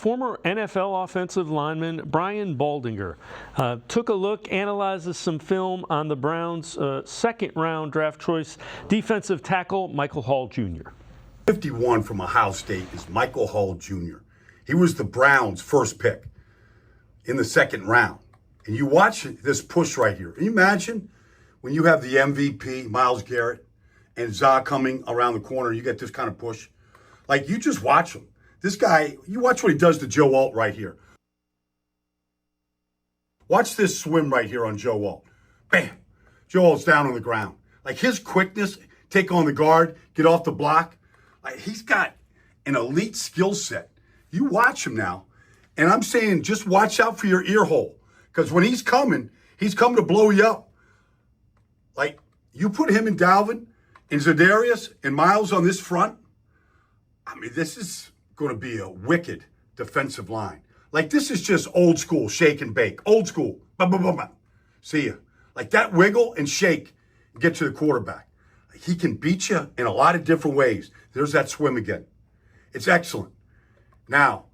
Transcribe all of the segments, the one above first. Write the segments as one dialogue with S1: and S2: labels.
S1: Former NFL offensive lineman Brian Baldinger took a look, analyzes some film on the Browns' second-round draft choice defensive tackle Michael Hall Jr.
S2: 51 from Ohio State is Michael Hall Jr. He was the Browns' first pick in the second round. And you watch this push right here. Can you imagine when you have the MVP, Myles Garrett, and Za coming around the corner, you get this kind of push? Like, you just watch him. This guy, you watch what he does to Joe Alt right here. Watch this swim right here on Joe Alt. Bam! Joe Alt's down on the ground. Like, his quickness, take on the guard, get off the block. Like, he's got an elite skill set. You watch him now, and I'm saying just watch out for your ear hole. Because when he's coming to blow you up. Like, you put him and Dalvin and Za'Darius and Myles on this front, I mean, this is going to be a wicked defensive line. Like, this is just old school shake and bake. Old school. Bum, bum, bum, bum. See ya. Like, that wiggle and shake and get to the quarterback. He can beat you in a lot of different ways. There's that swim again. It's excellent. Now,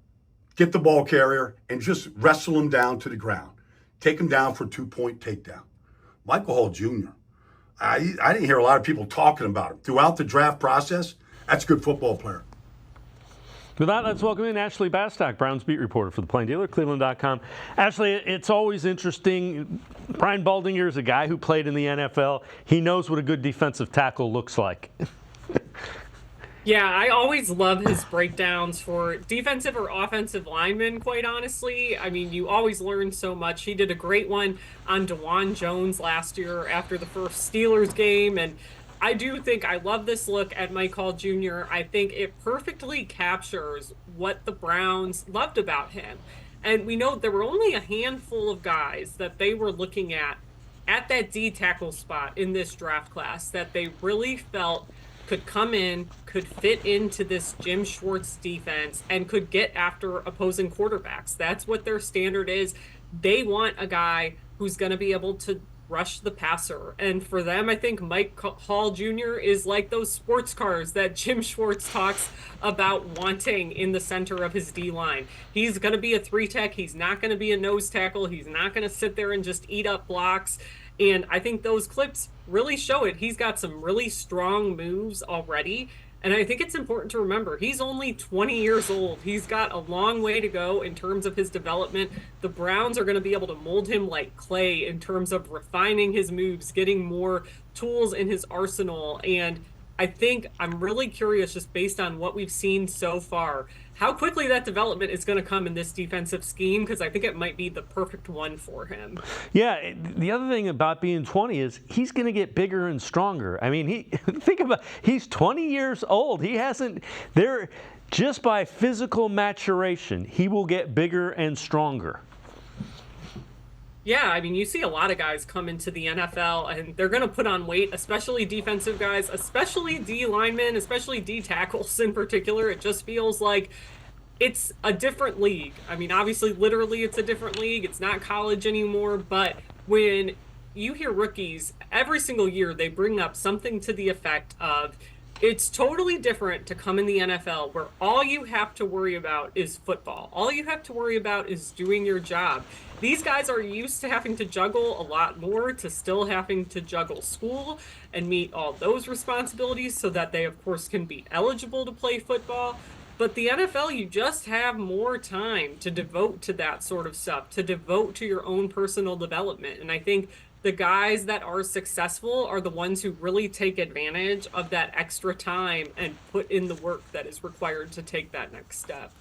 S2: get the ball carrier and just wrestle him down to the ground. Take him down for a 2-point takedown. Michael Hall Jr., I didn't hear a lot of people talking about him. Throughout the draft process, that's a good football player.
S1: With that, let's welcome in Ashley Bastock, Browns beat reporter for the Plain Dealer, cleveland.com. Ashley, it's always interesting. Brian Baldinger is a guy who played in the NFL. He knows what a good defensive tackle looks like.
S3: Yeah, I always love his breakdowns for defensive or offensive linemen, quite honestly. I mean, you always learn so much. He did a great one on DeJuan Jones last year after the first Steelers game, and I do think I love this look at Mike Hall Jr. I think it perfectly captures what the Browns loved about him. And we know there were only a handful of guys that they were looking at that D tackle spot in this draft class that they really felt could come in, could fit into this Jim Schwartz defense, and could get after opposing quarterbacks. That's what their standard is. They want a guy who's going to be able to rush the passer. And for them, I think Mike Hall Jr. is like those sports cars that Jim Schwartz talks about wanting in the center of his D-line. He's going to be a 3-tech. He's not going to be a nose tackle. He's not going to sit there and just eat up blocks. And I think those clips really show it. He's got some really strong moves already. And I think it's important to remember, he's only 20 years old. He's got a long way to go in terms of his development. The Browns are going to be able to mold him like clay in terms of refining his moves, getting more tools in his arsenal. And I think I'm really curious, just based on what we've seen so far, how quickly that development is going to come in this defensive scheme, because I think it might be the perfect one for him.
S1: Yeah, the other thing about being 20 is he's going to get bigger and stronger. I mean, think about he's 20 years old. He hasn't there just by physical maturation, he will get bigger and stronger.
S3: Yeah, I mean, you see a lot of guys come into the NFL and they're going to put on weight, especially defensive guys, especially D linemen, especially D tackles in particular. It just feels like it's a different league. I mean, obviously, literally, it's a different league. It's not college anymore. But when you hear rookies, every single year, they bring up something to the effect of, it's totally different to come in the NFL where all you have to worry about is football. All you have to worry about is doing your job. These guys are used to having to juggle a lot more, to still having to juggle school and meet all those responsibilities so that they, of course, can be eligible to play football. But the NFL, you just have more time to devote to that sort of stuff, to devote to your own personal development. And I think the guys that are successful are the ones who really take advantage of that extra time and put in the work that is required to take that next step.